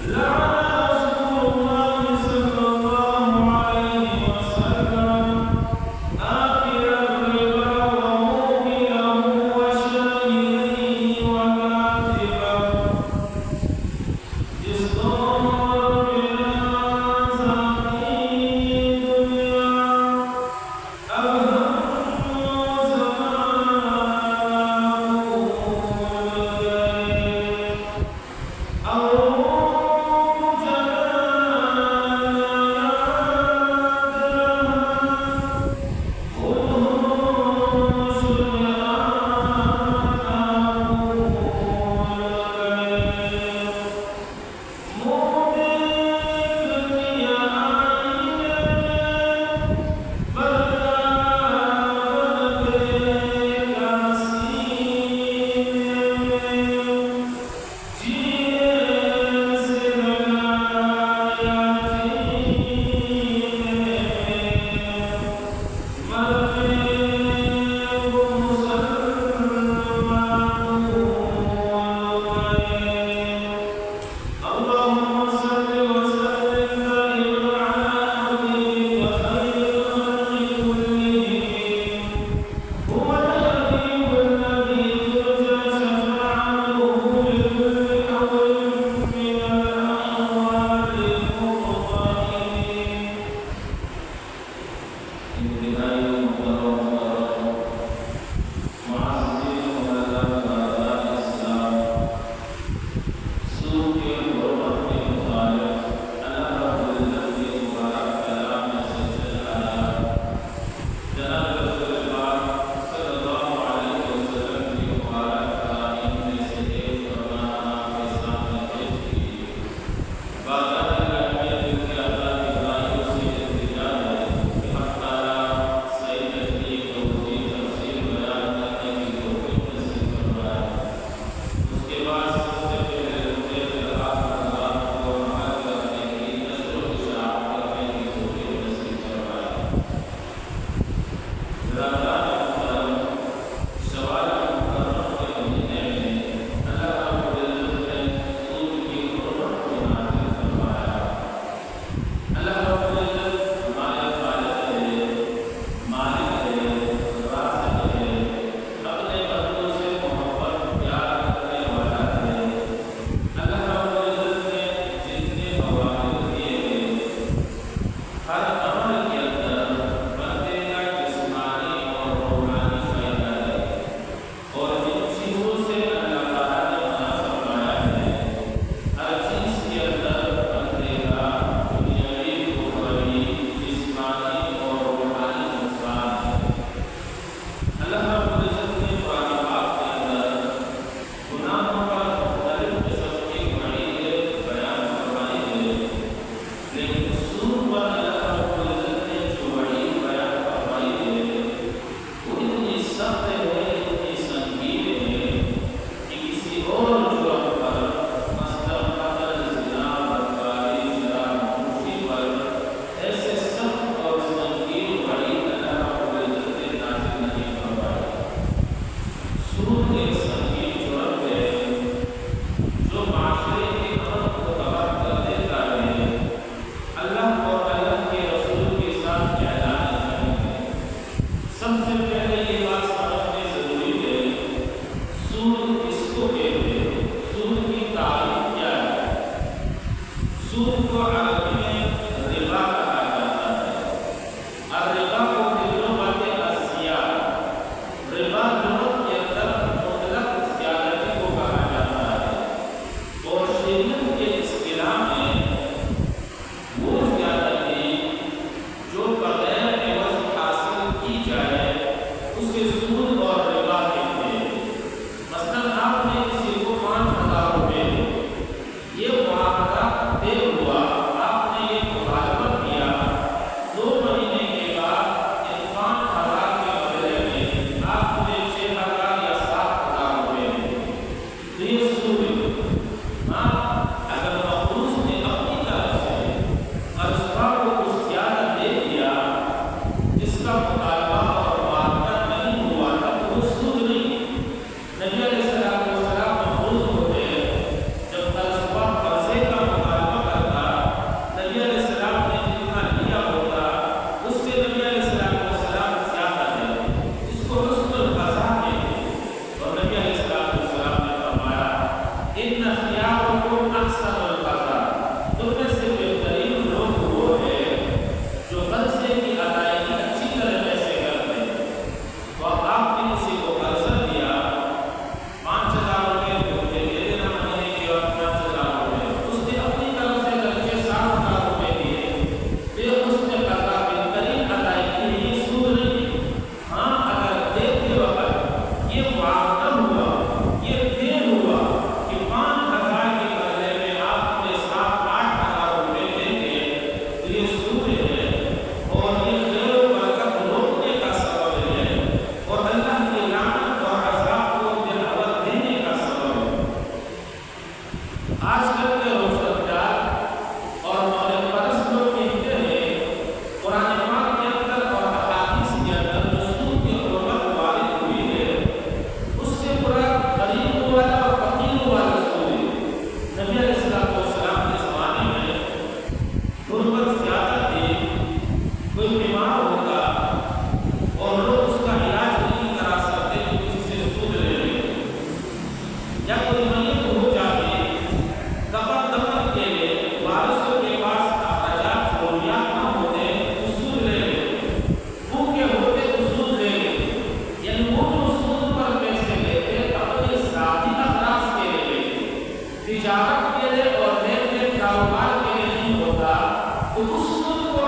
لعن رسول الله صلى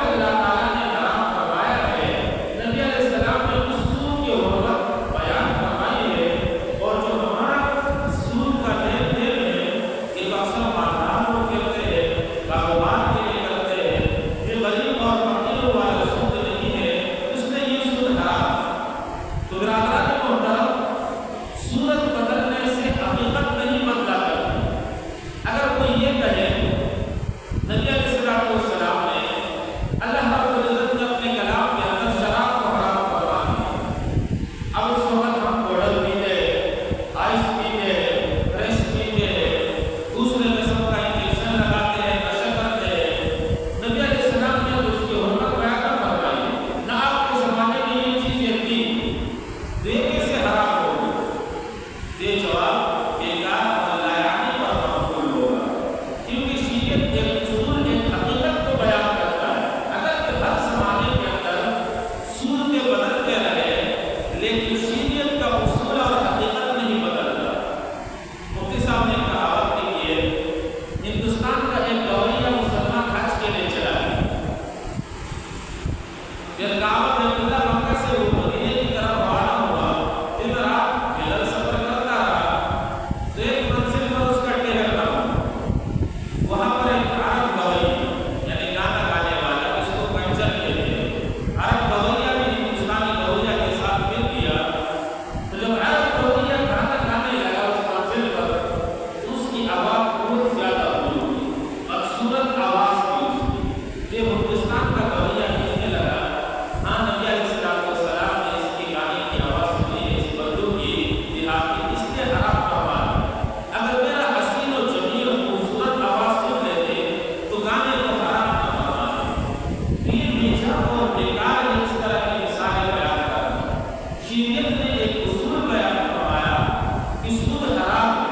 اللہ تعالیٰ نے حرام فرمایا ہے، نبی علیہ السلام نے اس سود کی حرمت بیان فرمائی ہے، اور جو ہمارا سود کا لین دین ہے یہ اکثر مالداروں کرتے ہیں، کاروبار کے لیے کرتے ہیں، یہ غریب اور فقیروں والا سود نہیں ہے، اس لیے یہ سود حرام ہے۔ تو برادران محترم، صورت بدلنے سے حقیقت نہیں بدلا کرتی۔ اگر کوئی یہ کہے نبی علیہ السلام نے اللہ رب العزت نے اپنے کلام کے اندر شراب کو حرام فرما دیا، اب اس وقت ہم کوڑل پیتے، آئس پیتے، فریش پیتے، دوسرے قسم کا انجیکشن لگاتے ہیں، نشہ کرتے ہیں، نبی علیہ السلام نے اس کی حرمت بیان نہ فرمائی، نہ آپ کے زمانے میں یہ چیزیں تھی، یہ کیسے حرام ہوگی؟ یہ جواب بیکار اور لایعنی پر مقبول ہوگا، کیونکہ شریعت ایک اصول، ایک حقیقت کو بیان کرتا ہے۔ اگر کہ ہر زمانے کے اندر سود کے بدلتے رہے لیکن شریعت کا اصول اور حقیقت نہیں بدلتا۔ مفتی صاحب نے کہاوت کی ہے، ہندوستان کا ایک گوریا مسلمان حج کے لیے چلا گیا، پھر کعبہ بیت اللہ مکہ سے وہ مدینے کی طرف روانہ ہوا، دن رات پیدل سفر کرتا رہا، تو ایک منزل پر اس کا ٹھہرنا ہوا، وہاں پر ایک عرب گوئی یعنی گانا گانے والا، جس کو پنچر کہتے ہیں، عرب گویا بھی ہندوستانی گویا کے ساتھ مل گیا۔ تو جب عرب گویا گانا گانے لگا اس منزل پر، تو اس کی آواز بہت زیادہ ہوئی، بدصورت آواز تھی اس کی۔ یہ ہندوستان کا گویا کہنے لگا، ہاں نبی علیہ السلام نے اس کی گانے کی آواز سنی ہے، اس بندو کی دیہاتی، اس لیے حرام فرمایا۔ اگر میرا حسین و جمیل و خوبصورت آواز سن لیتے تو گانے کو حرام نہ فرماتے۔ یہ میٹھا اور بیکار ہے اس طرح کی مثالیں بیان کرنا۔ شریعت نے ایک اصول بیان فرمایا کہ سود حرام ہے۔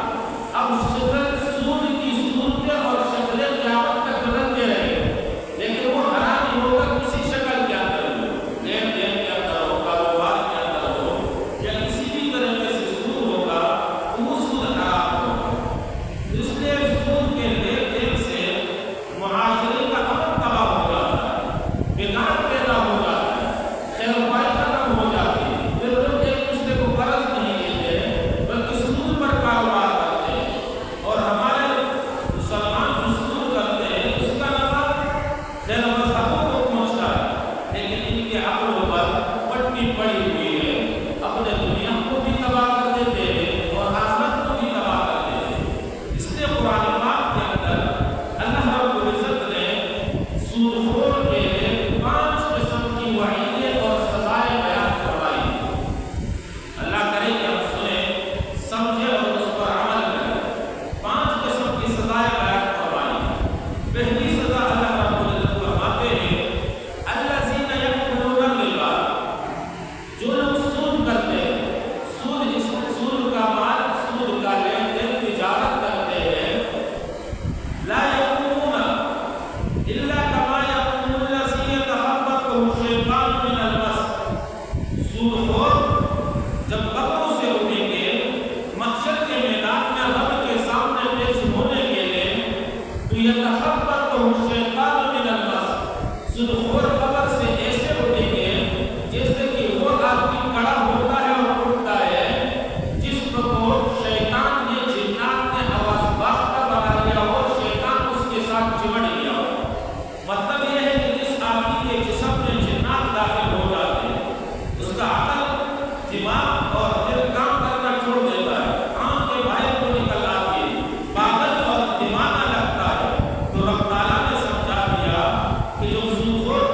اب سود کی صورتیں اور شکلیں قیامت تک بدلتے رہے، لیکن وہ حرام ہی ہوگا کسی شکل کے اندر ہو، لین دین کے اندر ہو، کاروبار کے اندر ہو، یا کسی بھی طریقے سے سود ہوگا تو وہ سود حرام ہوگا۔ اس لیے سود کے لین دین سے معاشرے کا امن تباہ ہو جاتا ہے، بگاڑ پیدا ہو جاتا ہے، خیر و بائی ختم ہو جاتی ہے، پھر لوگ ایک دوسرے کو قرض نہیں دیتے ہیں بلکہ سود پر کاروبار کرتے ہیں، اور ہمارے مسلمان جو سود کرتے ہیں اس کا نفع خیر مذہبوں کو پہنچتا ہے، لیکن ان کے عقلوں پر پٹی پڑی ہوئی ہے، اپنے دنیا کو بھی تباہ کر دیتے ہیں اور آخرت کو بھی تباہ کر دیتے ہیں۔ اس لیے قرآن پاک کے اندر اللہ رب العزت نے سودخور کے لیے 5 قسم کی وعیدیں اور سزائیں بیان فرمائی۔ اللہ کرے کہ ہم سنیں، سمجھیں اور اس پر عمل کریں۔ 5 قسم کی سزائیں بیان فرمائی۔ پہلی سزا اللہ رب العزت فرماتے ہیں، الذین یأکلون الربا، جو لوگ سود کرتے ہیں، سود کا مال، سود کا لین دین، تجارت کرتے ہیں، لا یقومون الا کما یقوم الذی یتخبطہ الشیطان من المس، سودخور جب قبروں سے اٹھیں گے، محشر کے میدان میں رب کے سامنے پیش ہونے کے لیے، تو یتخبطہ الشیطان من المس، سودخور قبر سے ایسے اٹھیں گے جیسے کہ وہ آدمی کھڑا ہوتا ہے اور اٹھتا ہے جس کو شیطان نے، جنات نے حواس باختہ بنا لیا ہو، شیطان اس کے ساتھ چمٹ گیا ہو۔ مطلب یہ ہے کہ جس آدمی کے جسم میں جنات داخل ہو جاتے ہیں، اس کا عقل، دماغ اور دل کام کرنا چھوڑ دیتا ہے، آنکھیں باہر کو نکل آتی ہے، پاگل اور دیوانہ لگتا ہے۔ تو رب تعالیٰ نے سمجھا دیا کہ جو سودخور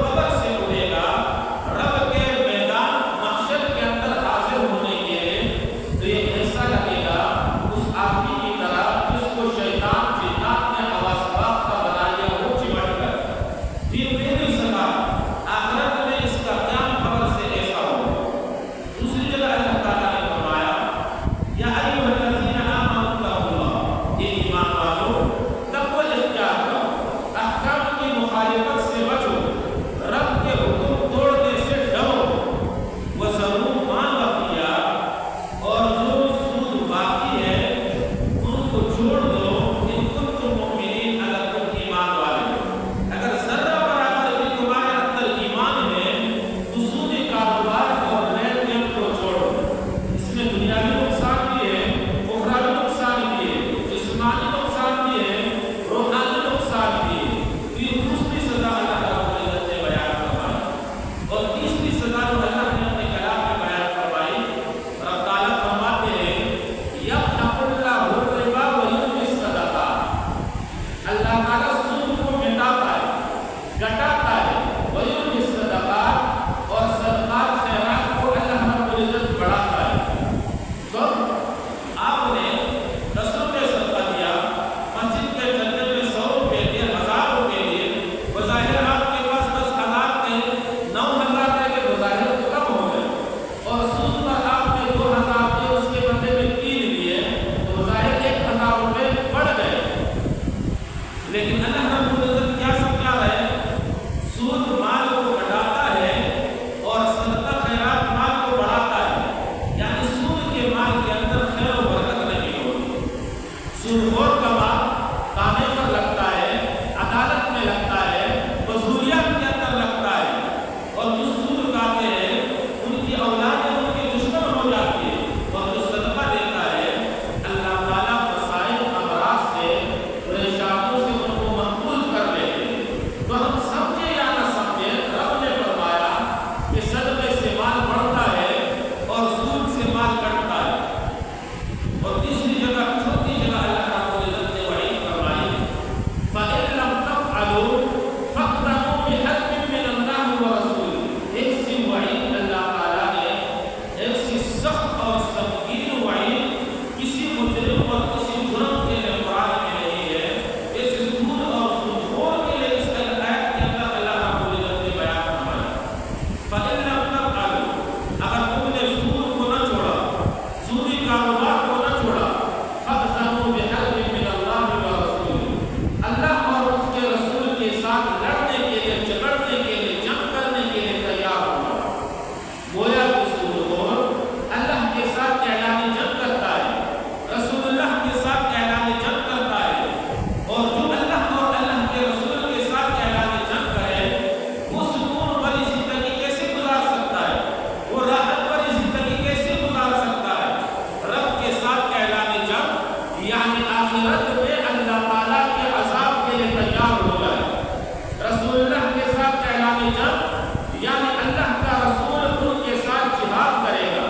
جنگ یعنی اللہ کا رسول ان کے ساتھ جہاد کرے گا،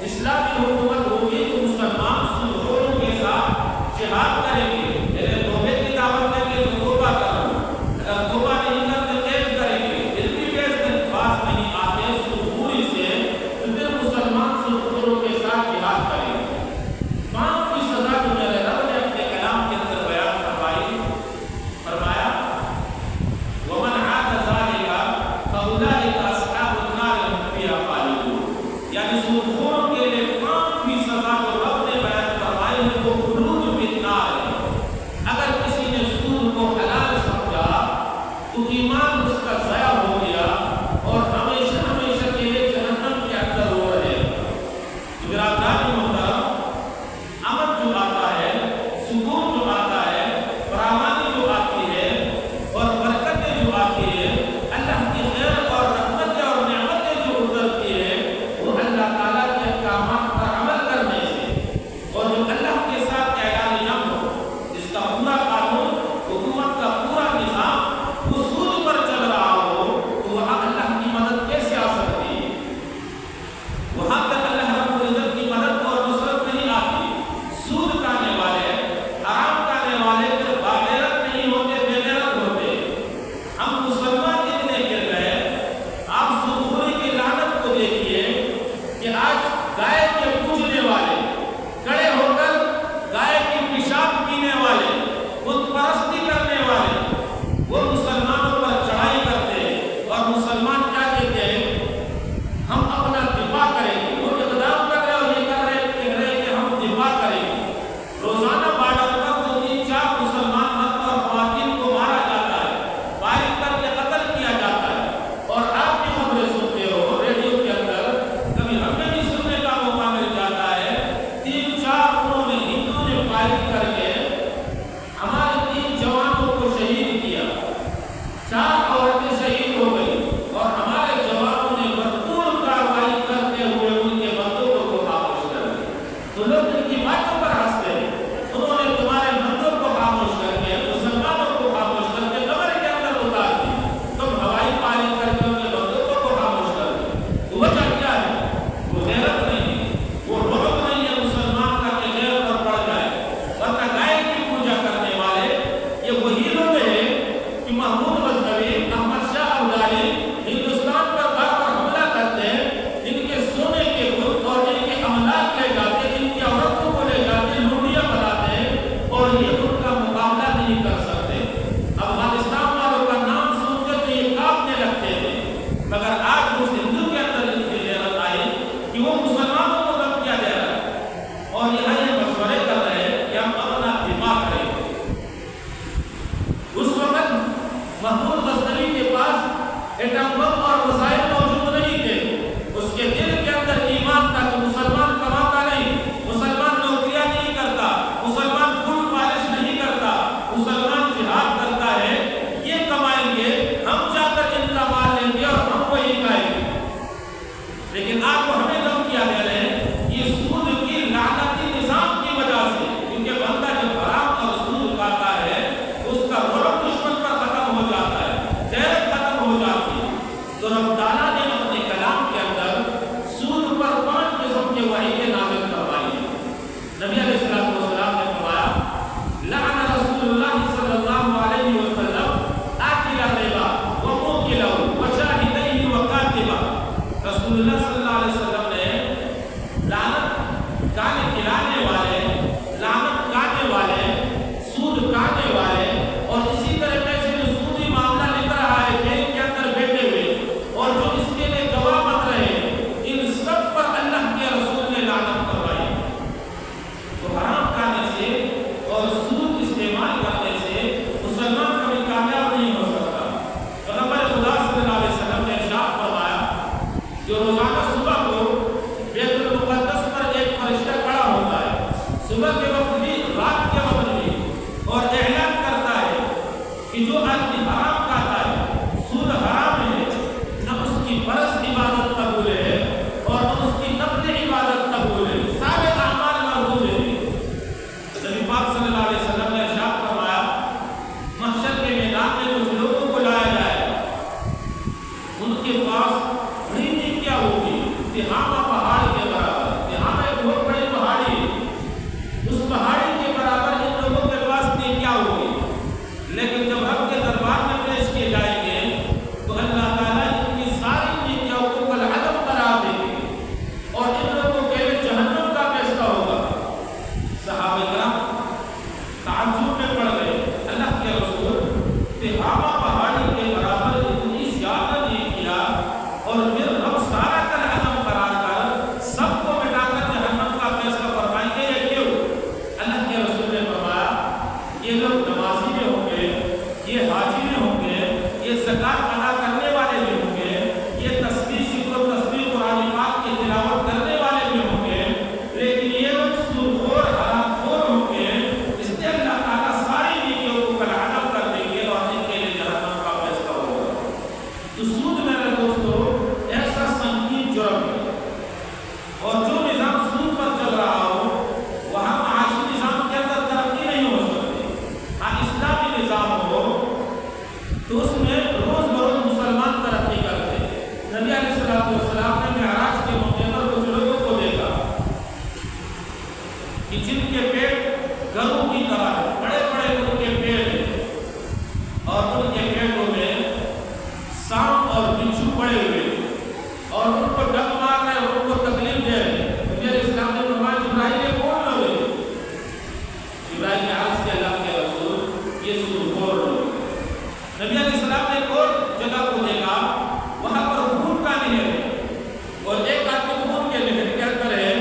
اسلامی حکومت ہوگی تو مسلمان سلطانوں کے ساتھ جہاد کریں گے، یعنی توبے کی دعوت دیں گے تو توبہ کرو، اگر توبہ نہیں کرتے قید کریں گے، پھر بھی بیس بات نہیں آتے سلطوری سے تو پھر مسلمان سلطانوں کے ساتھ جہاد کریں گے۔ موت کی سزا جو میرے رب نے اپنے کلام کے اندر بیان فرمائی، فرمایا ومن عاد ذلك فاولئک اصحاب النار هم فیہا خالدون، یعنی سلطانوں کے لیے موت کی سزا جو رب نے بیان فرمائی ہے وہ خلود فی النار ہے۔ اگر کسی نے سود کو حلال سمجھا تو ایمان اس کا ضائع ہو گیا اور ہمیشہ ہمیشہ کے لیے جہنم کے اندر وہ رہے گا۔ برادران محترم، امن جو آتا ہے، سکون جو آتا ہے، فراوانی جو آتی ہے اور برکتیں جو آتی ہے، اللہ کی خیر اور رحمتیں اور نعمتیں جو اترتی ہے وہ اللہ تعالیٰ کے احکامات پر عمل کرنے سے، اور جو اللہ کے ساتھ اعلان یم ہو، جس کا پورا قانون، حکومت کا پورا نظام اصول پر چل رہا ہو تو وہاں اللہ کی مدد کیسے آ سکتی ہے؟ وہاں تک اللہ رب العزت کی مدد اور نصرت نہیں آتی۔ سود کھانے والے، حرام کھانے والے پھر باغیرت نہیں ہوتے، بے غیرت ہوتے۔ ہم مسلمان کتنے گر گئے؟ آپ سودخوری کی لعنت کو دیکھیے کہ آج گائے کے پوجنے والے، کھڑے ہو کر گائے کی پیشاب پینے والے، بت پرستی کرنے والے، وہ مسلمانوں پر چڑھائی کرتے ہیں اور مسلمان کیا کہتے ہیں؟ ہم اپنا دفاع کریں گے۔ وہ اقدام کر رہے اور یہ کہہ رہے کہ ہم دفاع کریں گے۔ روزانہ بارڈر پر 2-3-4 مسلمان مرد اور خواتین کو مارا جاتا ہے، فائرنگ کر کے قتل کیا جاتا ہے، اور آپ بھی خبریں سنتے ہو ریڈیو کے اندر، کبھی ہمیں بھی سننے کا موقع مل جاتا ہے 3-4 دنوں میں ہندوؤں نے فائرنگ کر کے ہمارے 3 جوانوں کو شہید کیا، 4 عورتیں شہید ہو گئی، اور ہمارے جوانوں نے بھرپور کارروائی کرتے ہوئے ان کے بندوقوں کو خاموش کر دیا۔ تو لوگ ان کی باتوں پر ہنستے ہیں، انہوں نے تمہارے بندوق کو خاموش کر کے، مسلمانوں کو خاموش کر کے قبر کے اندر اتار دیا، تم ہوائی فائرنگ کر کے ان کے بندوقوں کو خاموش کر دیا۔ تو وجہ کیا ہے؟ وہ غیرت نہیں ہے، وہ رعب نہیں ہے مسلمان کا کہ غیرت پر پڑ جائے۔ ورنہ گائے کی پوجا کرنے والے یہ وہی لوگ ہیں کہ محمود غزنوی، احمد شاہ ابدالی ہندوستان پر بار بار حملہ کرتے ہیں، جن کے سونے کے بت اور جن کے املاک لے جاتے ہیں، جن کی عورتوں کو لے جاتے ہیں، لوڈیاں بناتے ہیں، اور یہ ان کا مقابلہ نہیں کر سکتے۔ افغانستان والوں کا نام سنتے تو یہ کانپنے لگتے تھے، مگر آج اس ہندو کے اندر ان کی غیرت آئی کہ وہ مسلمانوں کو دھمکیاں دے رہا ہے، اور یہاں یہ مشورے کر رہے ہیں کہ ہم اپنا دفاع کریں گے۔ اس وقت محمود غزنوی کے پاس ایٹم بم اور وسائل موجود نہیں تھے، اس کے دل کے اندر ایمان تھا کہ مسلمان کماتا نہیں، مسلمان نوکریاں نہیں کرتا، مسلمان فوڈ پالش نہیں کرتا، مسلمان جہاد کرتا ہے، یہ کمائیں گے، ہم جا کر ان کا مال لیں گے اور ہم وہی کھائیں گے۔ لیکن آپ کو ہمیں دھمکیاں دے رہے ہیں یہ سود کی لعنتی نظام کی وجہ سے، کیونکہ بندہ جب حرام اور سود کھاتا ہے اس کا رعب دشمن پر ختم ہو جاتا ہے، غیرت ختم ہو جاتی ہے۔ تو رب تعالیٰ نے اپنے کلام کے اندر سود پر 5 قسم کے وعیدیں نازل فرمائی ہیں۔ نبی علیہ الصلوۃ والسلام نے فرمایا لعن رسول اللہ صلی اللہ علیہ وسلم آکل الربا وموکلہ وشاہدیہ وکاتبہ۔ رسول اللہ صلی اللہ علیہ وسلم نے لعنت کھانے کھلانے والے، لعنت کھانے والے، سود کھانے والے، اور اسی طرح سے جو سودی معاملہ لکھ رہا ہے جیل کے اندر بیٹھے ہوئے اور جو اس کے لیے گواہ بن رہے ہیں، ان سب پر اللہ کے رسول نے لعنت کروائی۔ تو حرام کھانے سے اور سود استعمال کرنے سے مسلمان کبھی کامیاب نہیں ہو سکتا۔ پیغمبر خدا صلی اللہ علیہ وسلم نے ارشاد فرمایا جو روزانہ صبح کو ان کے پاس بڑی نیکیاں ہوگی، تہامہ پہاڑ کے برابر۔ تہامہ ایک بہت بڑی پہاڑی ہے، اس پہاڑی کے برابر ان لوگوں کے پاس نیکیاں ہوگی، لیکن جب رب کے دربار میں پیش کیے جائیں گے تو اللہ تعالیٰ ان کی ساری نیکیوں کو کالعدم قرار دیں گے اور ان لوگوں کے لیے جہنم کا فیصلہ ہوگا۔ صحابہ کرام تعجب میں پڑ گئے، اللہ کے رسول تہامہ پہاڑی کے برابر اتنی زیادہ نیکیاں اور پھر رب سارا کالعدم قرار کر سب کو مٹا کر جہنم کا فیصلہ فرمائیں گے، یہ کیوں؟ اللہ کے رسول نے فرمایا یہ لوگ نمازی بھی ہوں گے، یہ حاجی بھی ہوں گے، یہ زکات ادا کرنے والے بھی ہوں گے، یہ تسبیح ذکر و تسبیح قرآن پاک کی تلاوت کرنے والے بھی ہوں گے، لیکن یہ لوگ سودخور حرام خور ہوں گے، اس لیے اللہ تعالیٰ ساری نیکیوں کو کالعدم کر دیں گے اور ان کے لیے جہنم کا فیصلہ ہوگا۔ تو سود میرے دوستو ایسا سنگین جرم ہے، اور جو نظام سود پر چل رہا ہو وہاں معاشی نظام کے اندر ترقی نہیں ہو سکتی۔ ہاں اسلامی نظام ہو تو اس میں روز بروز مسلمان ترقی کرتے ہیں۔ نبی علیہ السلام نے معراج کے موقع پر کچھ لوگوں کو دیکھا کہ جن کے پیٹ گروں کی طرح ہے، بڑے بڑے ان کے پیٹ ہیں اور ان کے پیٹوں میں سانپ اور بچھو پڑے ہوئے اور ان کو ڈنک مار رہے اور ان کو تکلیف دے رہے۔ نبی علیہ السلام نے فرمایا جبرائیل یہ کون لوگ ہیں؟ جبرائیل نے عرض کیا اللہ کے رسول یہ سودخور لوگ۔ نبی علیہ السلام نے ایک اور جگہ کو دیکھا، وہاں پر خون کا نہر ہے اور ایک آدمی خون کے نہر کے اندر ہے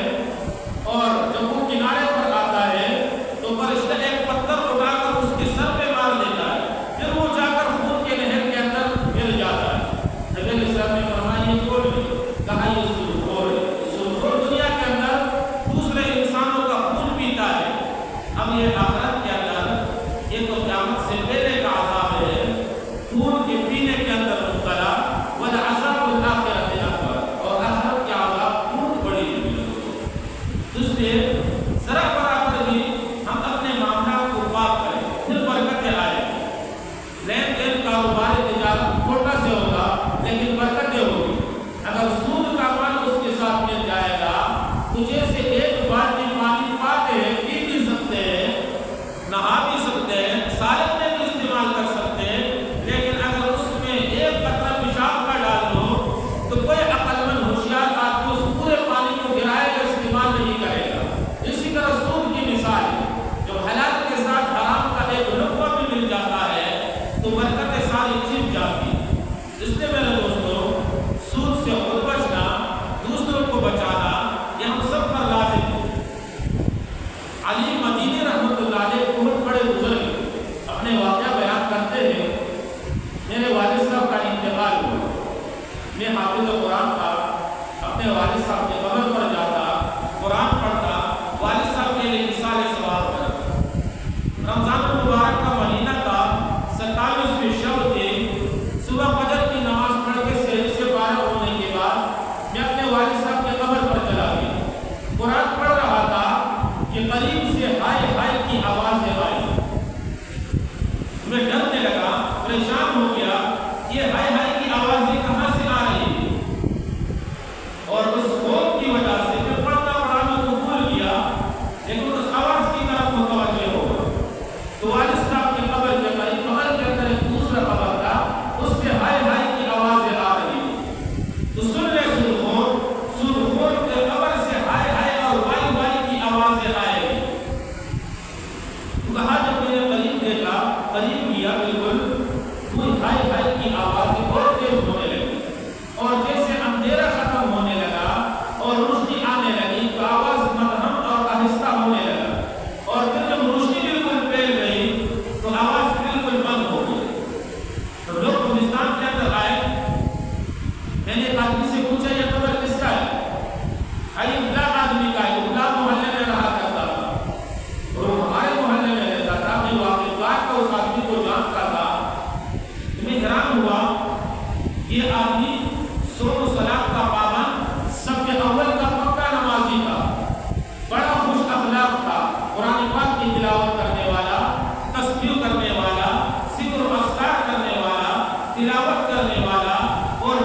اور جب وہ کنارے پر آتا ہے تو فرشتہ ایک پتھر اٹھا کر اس کے سر پہ مار دیتا ہے، پھر وہ جا کر خون کے نہر کے اندر گر جاتا ہے۔ نبی علیہ السلام نے فرمایا یہ کون ہے؟ کہا یہ سودخور ہے۔ سودخور دنیا کے اندر دوسرے انسانوں کا خون پیتا ہے، اب یہ آخرت کے اندر یہ تو قیامت سے پہلے کا عذاب ہے، خون کے پینے کے اندر مبتلا، والعذاب الآخرۃ اکبر، اور آخرت کے عذاب بہت بڑی ہے۔ اس لیے ذرا برابر بھی ہم اپنے معاملات کو پاک کریں، پھر برکتیں آئیں گی۔ لین دین کاروبار تجارت چھوٹا سے ہوگا لیکن برکتیں ہوگی۔ اگر سود کا مال اس کے ساتھ مل جائے گا تو جیسے ایک بالٹی پانی پاتے ہیں، پی بھی سکتے ہیں، نہا بھی سکتے ہیں، سالن میں بھی استعمال کر سکتے ہیں، لیکن اگر اس میں ایک قطرہ پیشاب کا ڈال دو تو کوئی عقل مند ہوشیار آدمی اس پورے پانی کو گرائے گا، استعمال نہیں کرے گا۔ اسی طرح سود کی مثال ہے، جب حلال کے ساتھ حرام کا ایک لقمہ بھی مل جاتا ہے تو برکتیں ساری چھپ جاتی ہیں۔ اس لیے میرے دوستو سود سے خود بچنا، دوسروں کو بچانا یہ ہم سب پر لازم ہے۔ علی مدینی رحمۃ اللہ علیہ بہت بڑے بزرگ اپنے واقعہ بیان کرتے ہیں، میرے والد صاحب کا انتقال ہوا، میں حافظ قرآن تھا، اپنے والد صاحب کے قبر پر جاتا، قرآن پڑھتا، والد صاحب کے لیے ایصال ثواب کرتا۔ رمضان المبارک کا مہینہ تھا، 27ویں شب تھی، صبح فجر کی نماز پڑھ کے سحر سے فارغ ہونے کے بعد میں اپنے والد صاحب کے قبر پر چلا گیا، قرآن پڑھ رہا تھا کہ قریب سے ہائے ہائے کی آوازیں آئی، میں ڈرنے لگا، پریشان ہو گیا، یہ ہائے ہائے کی آوازیں کہاں سے آ رہی ہیں؟ اور اس خوف کی وجہ سے میں پڑھنا پڑھانا کو بھول گیا، لیکن اس آواز کی طرف متوجہ ہو گیا تو والد صاحب کی قبر کے قریب قبر کے اندر ایک دوسرا قبر تھا، اس سے ہائے ہائے کی آوازیں آ رہی ہیں۔ تو سن لے سودخور کے قبر سے ہائے ہائے اور وائی وائی کی آوازیں آئے گی۔ تو کہا جب میں نے قریب دیکھا، قریب کیا، بالکل وہ ہائے ہائے کی آوازیں بہت تیز ہونے لگی اور جیسے اندھیرا ختم ہونے لگا اور روشنی آنے لگی تو آواز مدھم اور آہستہ ہونے لگا، اور پھر جب روشنی بالکل پھیل گئی تو آواز بالکل بند ہو گئی۔ تو لوگ ہندوستان کے اندر آئے، میں نے ایک آدمی سے پوچھا یہ قبر کس کا ہے؟ یہ فلاں آدمی کا ہے، فلاں محلے میں رہا کرتا تھا اور وہ ہمارے محلے میں رہتا تھا، میں واقعات کا اس آدمی کو جانتا تھا۔ میں حیران ہوا، یہ آدمی صوم و صلاۃ کا پابند، سب کے اول کا پکا نمازی تھا، بڑا خوش اخلاق تھا، قرآن پاک کی تلاوت کرنے والا، تسبیح کرنے والا، ذکر و اذکار کرنے والا، تلاوت کرنے والا، اور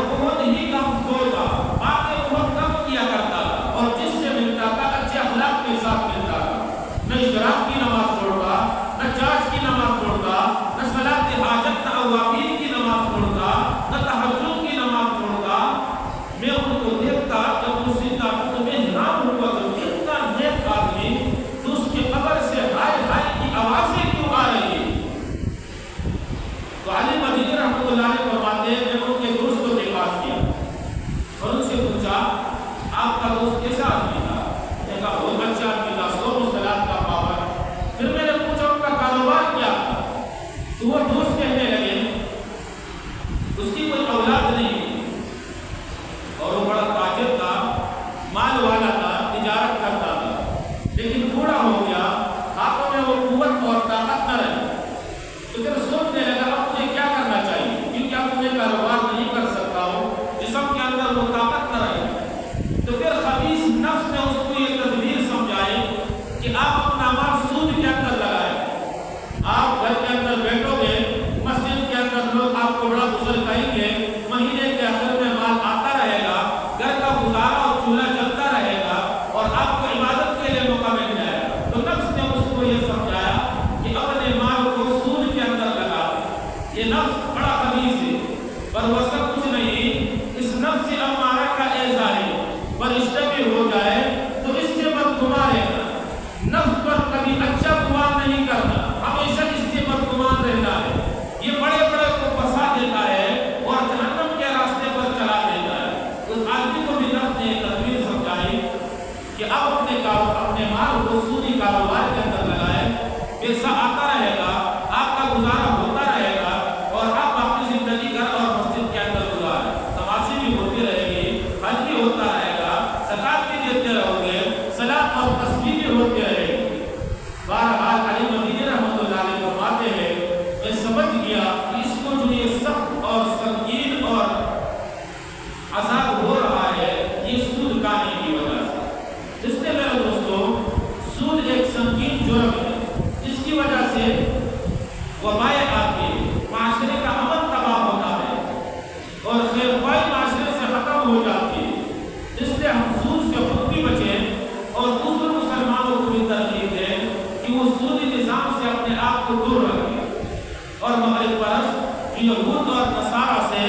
اور مغرب پرست یہود اور نصارہ سے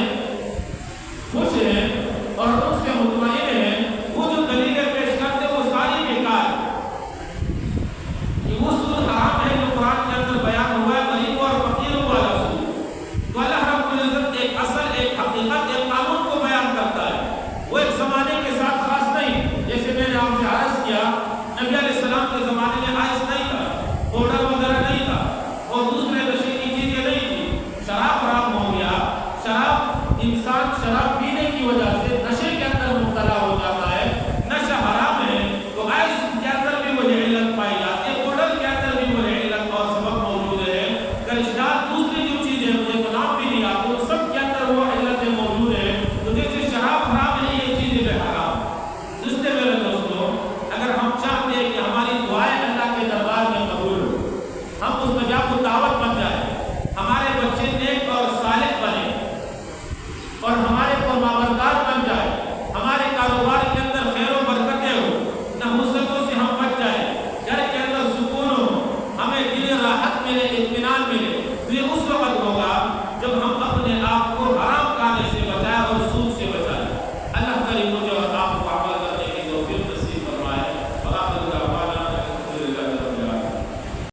خوش ہیں اور ان سے مطمئن ہیں، وہ جو دلیلیں پیش کرتے وہ ساری بیکار کہ وہ سود حرام ہے جو قرآن کے اندر بیان ہوا ہے، غریب اور فقیروں والا سود۔ تو اللہ رب العزت ایک اصل، ایک حقیقت، ایک قانون کو بیان کرتا ہے، وہ ایک زمانے کے ساتھ خاص نہیں۔ جیسے میں نے آپ سے عرض کیا، نبی علیہ السلام کے زمانے میں آئس نہیں تھا، پاؤڈر وغیرہ نہیں تھا، اور دوسرے نشیلی چیزیں نہیں تھی۔ شراب حرام ہو گیا، شراب انسان شراب پینے کی وجہ سے